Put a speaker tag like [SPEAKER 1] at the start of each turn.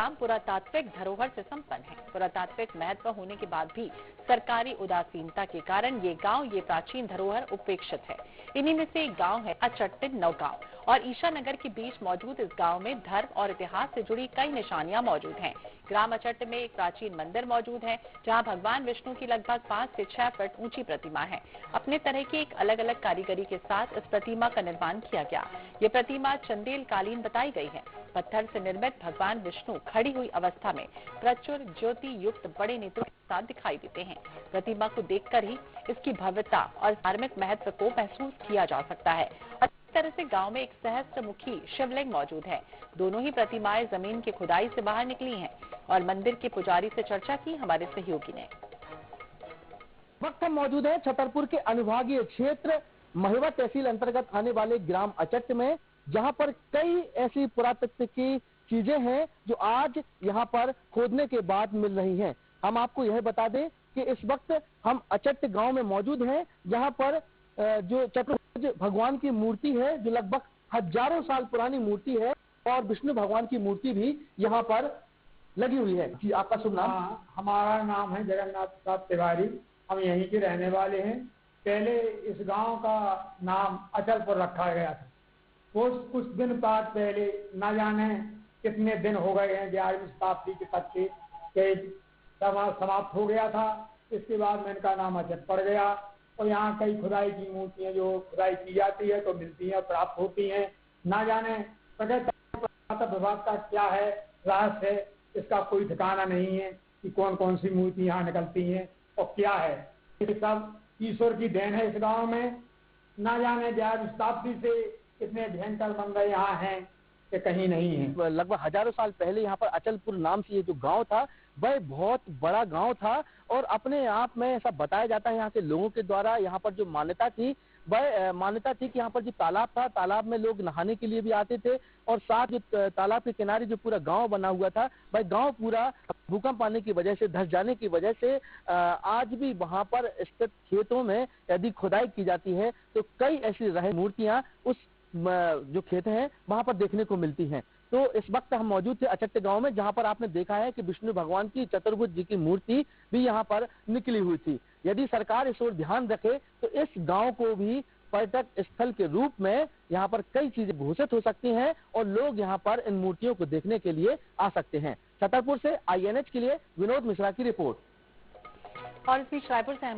[SPEAKER 1] ग्राम पुरातात्विक धरोहर से संपन्न है। पुरातात्विक महत्व होने के बाद भी सरकारी उदासीनता के कारण ये गांव, ये प्राचीन धरोहर उपेक्षित है। इन्हीं में से एक गांव है अचट्ट नौगांव और ईशानगर के बीच मौजूद इस गांव में धर्म और इतिहास से जुड़ी कई निशानियां मौजूद हैं। ग्राम अचट्ट में एक प्राचीन मंदिर मौजूद है, जहां भगवान विष्णु की लगभग 5 से 6 फीट ऊंची प्रतिमा है। अपने तरह की एक अलग अलग कारीगरी के साथ इस प्रतिमा का निर्माण किया गया। ये प्रतिमा चंदेल कालीन बताई गई है। पत्थर से निर्मित भगवान विष्णु खड़ी हुई अवस्था में प्रचुर ज्योति युक्त बड़े नेत्रों के साथ दिखाई देते हैं। प्रतिमा को देखकर ही इसकी भव्यता और धार्मिक महत्व को महसूस किया जा सकता है। इस तरह से गांव में एक सहस्त्रमुखी शिवलिंग मौजूद है। दोनों ही प्रतिमाएं जमीन की खुदाई से बाहर निकली हैं और मंदिर के पुजारी से चर्चा की हमारे सहयोगी ने।
[SPEAKER 2] वक्त हम मौजूद है छतरपुर के अनुभागीय क्षेत्र महिवा तहसील अंतर्गत आने वाले ग्राम अचट्ट में, जहां पर कई ऐसी पुरातत्व की चीजें हैं जो आज यहां पर खोदने के बाद मिल रही हैं। हम आपको यह बता दें कि इस वक्त हम अचट्ट गांव में मौजूद हैं, जहां पर जो चतुर्भुज भगवान की मूर्ति है, जो लगभग हजारों साल पुरानी मूर्ति है, और विष्णु भगवान की मूर्ति भी यहाँ पर लगी हुई है। जी, आपका शुभ नाम?
[SPEAKER 3] हमारा नाम है जगन्नाथ प्रसाद तिवारी। हम यहीं के रहने वाले हैं। पहले इस गांव का नाम अचलपुर रखा गया था। कुछ दिन बाद पहले न जाने कितने दिन हो गए हैं, 11वीं शताब्दी के तक के समाप्त हो गया था। इसके बाद में इनका नाम अचट पड़ गया और यहाँ कई खुदाई की मूर्तियां जो खुदाई की जाती है तो मिलती हैं, प्राप्त होती हैं। ना जाने प्रत्यात्व विभाग का क्या है रहस्य है, इसका कोई ठिकाना नहीं है कि कौन कौन सी मूर्ति यहाँ निकलती हैं और क्या है। ये सब ईश्वर की देन है। इस गांव में ना जाने 11वीं शताब्दी से कितने भयंकर मंदिर यहाँ हैं कि कहीं नहीं है।
[SPEAKER 2] लगभग हजारों साल पहले यहाँ पर अचलपुर नाम से ये जो गांव था, वह बहुत बड़ा गांव था और अपने आप में ऐसा बताया जाता है यहाँ के लोगों के द्वारा। यहाँ पर जो मान्यता थी, वह मान्यता थी कि यहाँ पर जो तालाब था, तालाब में लोग नहाने के लिए भी आते थे और साथ जो तालाब के किनारे जो पूरा गांव बना हुआ था, वह गांव पूरा भूकंप आने की वजह से, धंस जाने की वजह से आज भी वहां पर स्थित खेतों में यदि खुदाई की जाती है तो कई ऐसी रह मूर्तियां उस जो खेत हैं वहां पर देखने को मिलती हैं। तो इस वक्त हम मौजूद थे अचट्ट गांव में, जहां पर आपने देखा है कि विष्णु भगवान की चतुर्भुज जी की मूर्ति भी यहां पर निकली हुई थी। यदि सरकार इस ओर ध्यान रखे तो इस गांव को भी पर्यटक स्थल के रूप में यहाँ पर कई चीजें घोषित हो सकती हैं और लोग यहाँ पर इन मूर्तियों को देखने के लिए आ सकते हैं। छतरपुर से INH के लिए विनोद मिश्रा की रिपोर्ट।
[SPEAKER 1] और इस बीच रायपुर से